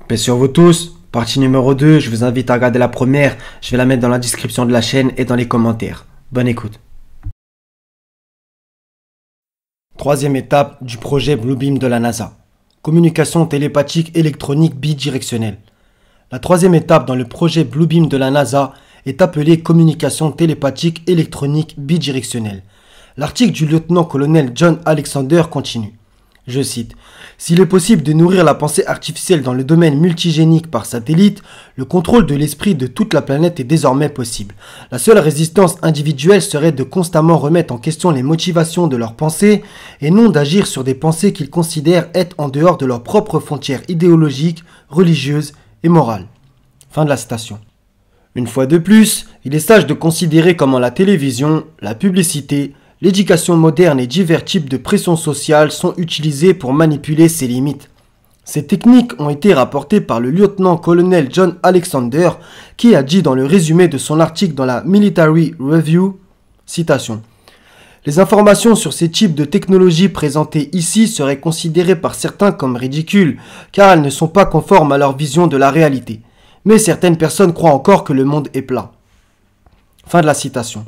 Paix sur vous tous. Partie numéro 2, je vous invite à regarder la première. Je vais la mettre dans la description de la chaîne et dans les commentaires. Bonne écoute. Troisième étape du projet Bluebeam de la NASA. Communication télépathique électronique bidirectionnelle. La troisième étape dans le projet Bluebeam de la NASA est appelée communication télépathique électronique bidirectionnelle. L'article du lieutenant-colonel John Alexander continue. Je cite, « S'il est possible de nourrir la pensée artificielle dans le domaine multigénique par satellite, le contrôle de l'esprit de toute la planète est désormais possible. La seule résistance individuelle serait de constamment remettre en question les motivations de leurs pensées et non d'agir sur des pensées qu'ils considèrent être en dehors de leurs propres frontières idéologiques, religieuses et morales. » Fin de la citation. Une fois de plus, il est sage de considérer comment la télévision, la publicité, l'éducation moderne et divers types de pression sociale sont utilisés pour manipuler ces limites. Ces techniques ont été rapportées par le lieutenant-colonel John Alexander qui a dit dans le résumé de son article dans la Military Review, citation, « Les informations sur ces types de technologies présentées ici seraient considérées par certains comme ridicules car elles ne sont pas conformes à leur vision de la réalité. Mais certaines personnes croient encore que le monde est plat. » Fin de la citation.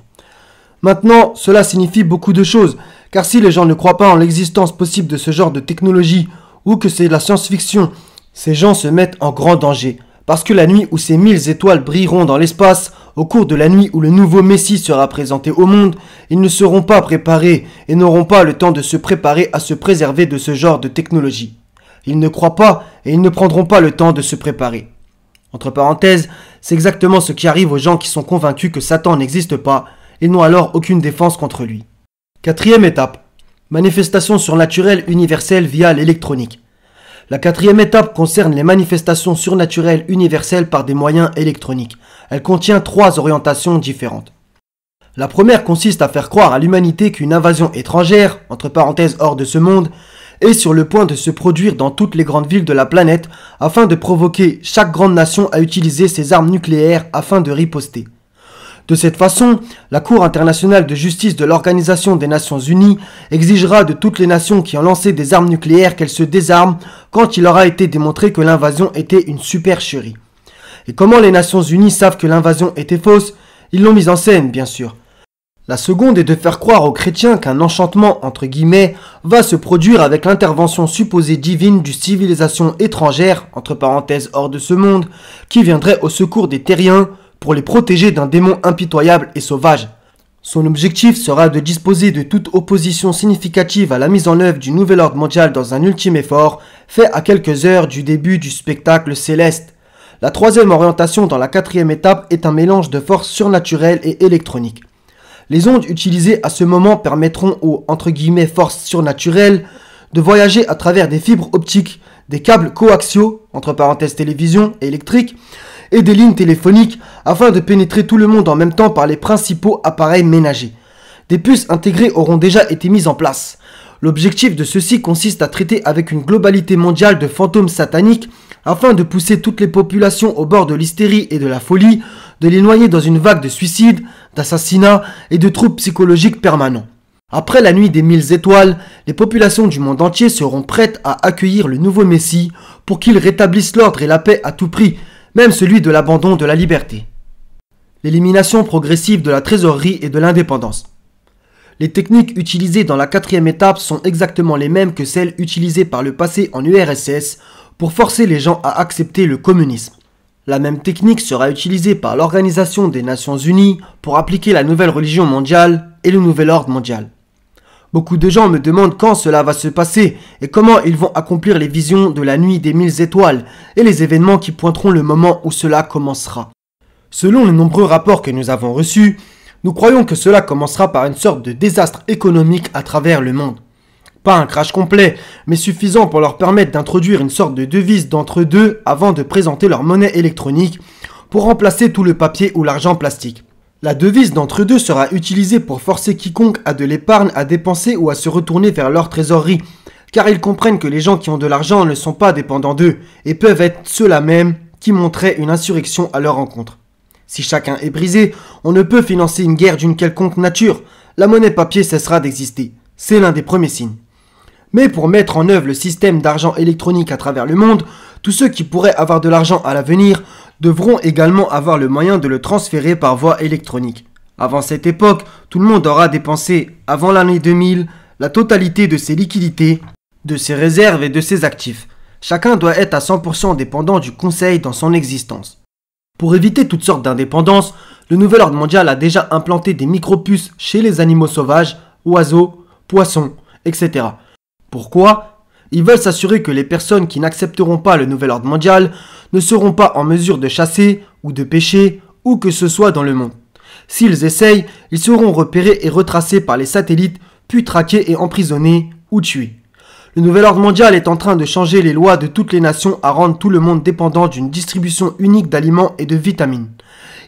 Maintenant, cela signifie beaucoup de choses, car si les gens ne croient pas en l'existence possible de ce genre de technologie, ou que c'est de la science-fiction, ces gens se mettent en grand danger, parce que la nuit où ces 1000 étoiles brilleront dans l'espace, au cours de la nuit où le nouveau Messie sera présenté au monde, ils ne seront pas préparés et n'auront pas le temps de se préparer à se préserver de ce genre de technologie. Ils ne croient pas et ils ne prendront pas le temps de se préparer. Entre parenthèses, c'est exactement ce qui arrive aux gens qui sont convaincus que Satan n'existe pas. Ils n'ont alors aucune défense contre lui. Quatrième étape. Manifestation surnaturelle universelle via l'électronique. La quatrième étape concerne les manifestations surnaturelles universelles par des moyens électroniques. Elle contient 3 orientations différentes. La première consiste à faire croire à l'humanité qu'une invasion étrangère, entre parenthèses hors de ce monde, est sur le point de se produire dans toutes les grandes villes de la planète afin de provoquer chaque grande nation à utiliser ses armes nucléaires afin de riposter. De cette façon, la Cour internationale de justice de l'Organisation des Nations Unies exigera de toutes les nations qui ont lancé des armes nucléaires qu'elles se désarment quand il aura été démontré que l'invasion était une supercherie. Et comment les Nations Unies savent que l'invasion était fausse? Ils l'ont mise en scène, bien sûr. La seconde est de faire croire aux chrétiens qu'un enchantement, entre guillemets, va se produire avec l'intervention supposée divine d'une civilisation étrangère, entre parenthèses hors de ce monde, qui viendrait au secours des terriens, pour les protéger d'un démon impitoyable et sauvage. Son objectif sera de disposer de toute opposition significative à la mise en œuvre du nouvel ordre mondial dans un ultime effort, fait à quelques heures du début du spectacle céleste. La troisième orientation dans la quatrième étape est un mélange de forces surnaturelles et électroniques. Les ondes utilisées à ce moment permettront aux « forces surnaturelles » de voyager à travers des fibres optiques, des câbles coaxiaux, entre parenthèses télévision et électrique, et des lignes téléphoniques afin de pénétrer tout le monde en même temps par les principaux appareils ménagers. Des puces intégrées auront déjà été mises en place. L'objectif de ceci consiste à traiter avec une globalité mondiale de fantômes sataniques afin de pousser toutes les populations au bord de l'hystérie et de la folie, de les noyer dans une vague de suicides, d'assassinats et de troubles psychologiques permanents. Après la nuit des 1000 étoiles, les populations du monde entier seront prêtes à accueillir le nouveau Messie pour qu'il rétablisse l'ordre et la paix à tout prix, même celui de l'abandon de la liberté. L'élimination progressive de la trésorerie et de l'indépendance. Les techniques utilisées dans la quatrième étape sont exactement les mêmes que celles utilisées par le passé en URSS pour forcer les gens à accepter le communisme. La même technique sera utilisée par l'Organisation des Nations Unies pour appliquer la nouvelle religion mondiale et le nouvel ordre mondial. Beaucoup de gens me demandent quand cela va se passer et comment ils vont accomplir les visions de la nuit des 1000 étoiles et les événements qui pointeront le moment où cela commencera. Selon les nombreux rapports que nous avons reçus, nous croyons que cela commencera par une sorte de désastre économique à travers le monde. Pas un crash complet, mais suffisant pour leur permettre d'introduire une sorte de devise d'entre-deux avant de présenter leur monnaie électronique pour remplacer tout le papier ou l'argent plastique. La devise d'entre-deux sera utilisée pour forcer quiconque a de l'épargne à dépenser ou à se retourner vers leur trésorerie, car ils comprennent que les gens qui ont de l'argent ne sont pas dépendants d'eux et peuvent être ceux-là même qui monteraient une insurrection à leur encontre. Si chacun est brisé, on ne peut financer une guerre d'une quelconque nature, la monnaie papier cessera d'exister. C'est l'un des premiers signes. Mais pour mettre en œuvre le système d'argent électronique à travers le monde, Tous ceux qui pourraient avoir de l'argent à l'avenir devront également avoir le moyen de le transférer par voie électronique. Avant cette époque, tout le monde aura dépensé, avant l'année 2000, la totalité de ses liquidités, de ses réserves et de ses actifs. Chacun doit être à 100% dépendant du conseil dans son existence. Pour éviter toutes sortes d'indépendances, le nouvel ordre mondial a déjà implanté des micropuces chez les animaux sauvages, oiseaux, poissons, etc. Pourquoi ? Ils veulent s'assurer que les personnes qui n'accepteront pas le nouvel ordre mondial ne seront pas en mesure de chasser ou de pêcher où que ce soit dans le monde. S'ils essayent, ils seront repérés et retracés par les satellites, puis traqués et emprisonnés ou tués. Le nouvel ordre mondial est en train de changer les lois de toutes les nations à rendre tout le monde dépendant d'une distribution unique d'aliments et de vitamines.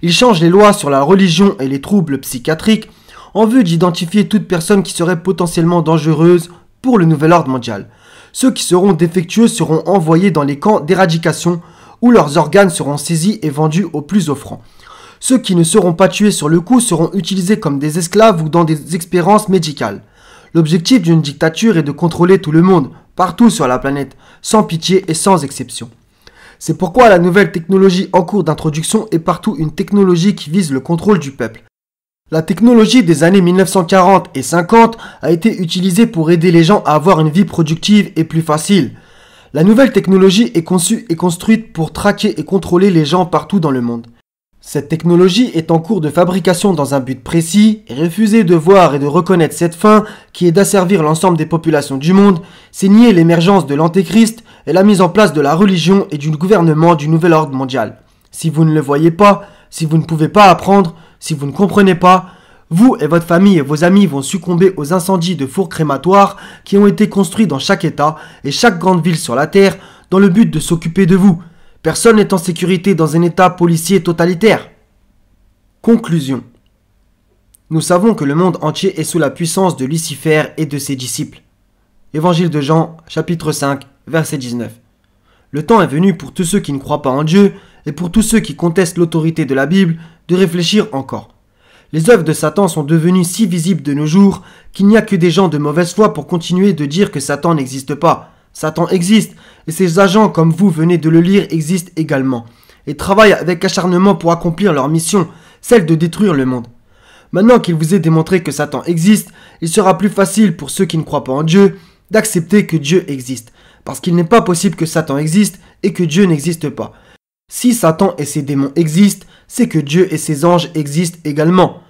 Il change les lois sur la religion et les troubles psychiatriques en vue d'identifier toute personne qui serait potentiellement dangereuse pour le nouvel ordre mondial. Ceux qui seront défectueux seront envoyés dans les camps d'éradication où leurs organes seront saisis et vendus aux plus offrants. Ceux qui ne seront pas tués sur le coup seront utilisés comme des esclaves ou dans des expériences médicales. L'objectif d'une dictature est de contrôler tout le monde, partout sur la planète, sans pitié et sans exception. C'est pourquoi la nouvelle technologie en cours d'introduction est partout une technologie qui vise le contrôle du peuple. La technologie des années 1940 et 50 a été utilisée pour aider les gens à avoir une vie productive et plus facile. La nouvelle technologie est conçue et construite pour traquer et contrôler les gens partout dans le monde. Cette technologie est en cours de fabrication dans un but précis, et refuser de voir et de reconnaître cette fin, qui est d'asservir l'ensemble des populations du monde, c'est nier l'émergence de l'Antéchrist et la mise en place de la religion et du gouvernement du nouvel ordre mondial. Si vous ne le voyez pas, si vous ne pouvez pas apprendre, si vous ne comprenez pas, vous et votre famille et vos amis vont succomber aux incendies de fours crématoires qui ont été construits dans chaque État et chaque grande ville sur la Terre dans le but de s'occuper de vous. Personne n'est en sécurité dans un État policier totalitaire. Conclusion. Nous savons que le monde entier est sous la puissance de Lucifer et de ses disciples. Évangile de Jean, chapitre 5, verset 19. Le temps est venu pour tous ceux qui ne croient pas en Dieu et pour tous ceux qui contestent l'autorité de la Bible de réfléchir encore. Les œuvres de Satan sont devenues si visibles de nos jours qu'il n'y a que des gens de mauvaise foi pour continuer de dire que Satan n'existe pas. Satan existe, et ses agents, comme vous venez de le lire, existent également, et travaillent avec acharnement pour accomplir leur mission, celle de détruire le monde. Maintenant qu'il vous est démontré que Satan existe, il sera plus facile pour ceux qui ne croient pas en Dieu d'accepter que Dieu existe, parce qu'il n'est pas possible que Satan existe et que Dieu n'existe pas. Si Satan et ses démons existent, c'est que Dieu et ses anges existent également.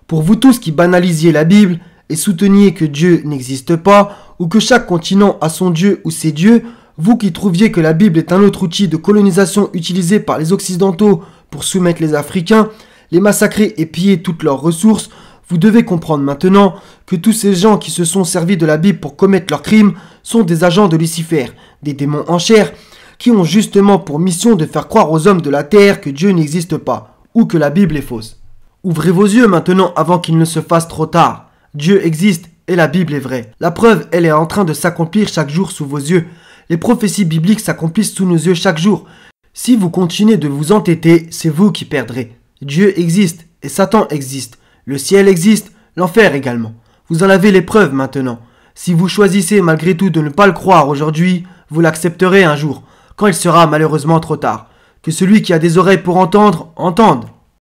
Pour vous tous qui banalisiez la Bible et souteniez que Dieu n'existe pas, ou que chaque continent a son Dieu ou ses dieux, vous qui trouviez que la Bible est un autre outil de colonisation utilisé par les Occidentaux pour soumettre les Africains, les massacrer et piller toutes leurs ressources, vous devez comprendre maintenant que tous ces gens qui se sont servis de la Bible pour commettre leurs crimes sont des agents de Lucifer, des démons en chair, qui ont justement pour mission de faire croire aux hommes de la terre que Dieu n'existe pas, ou que la Bible est fausse. Ouvrez vos yeux maintenant avant qu'il ne se fasse trop tard. Dieu existe et la Bible est vraie. La preuve, elle est en train de s'accomplir chaque jour sous vos yeux. Les prophéties bibliques s'accomplissent sous nos yeux chaque jour. Si vous continuez de vous entêter, c'est vous qui perdrez. Dieu existe et Satan existe. Le ciel existe, l'enfer également. Vous en avez les preuves maintenant. Si vous choisissez malgré tout de ne pas le croire aujourd'hui, vous l'accepterez un jour, quand il sera malheureusement trop tard. Que celui qui a des oreilles pour entendre, entende.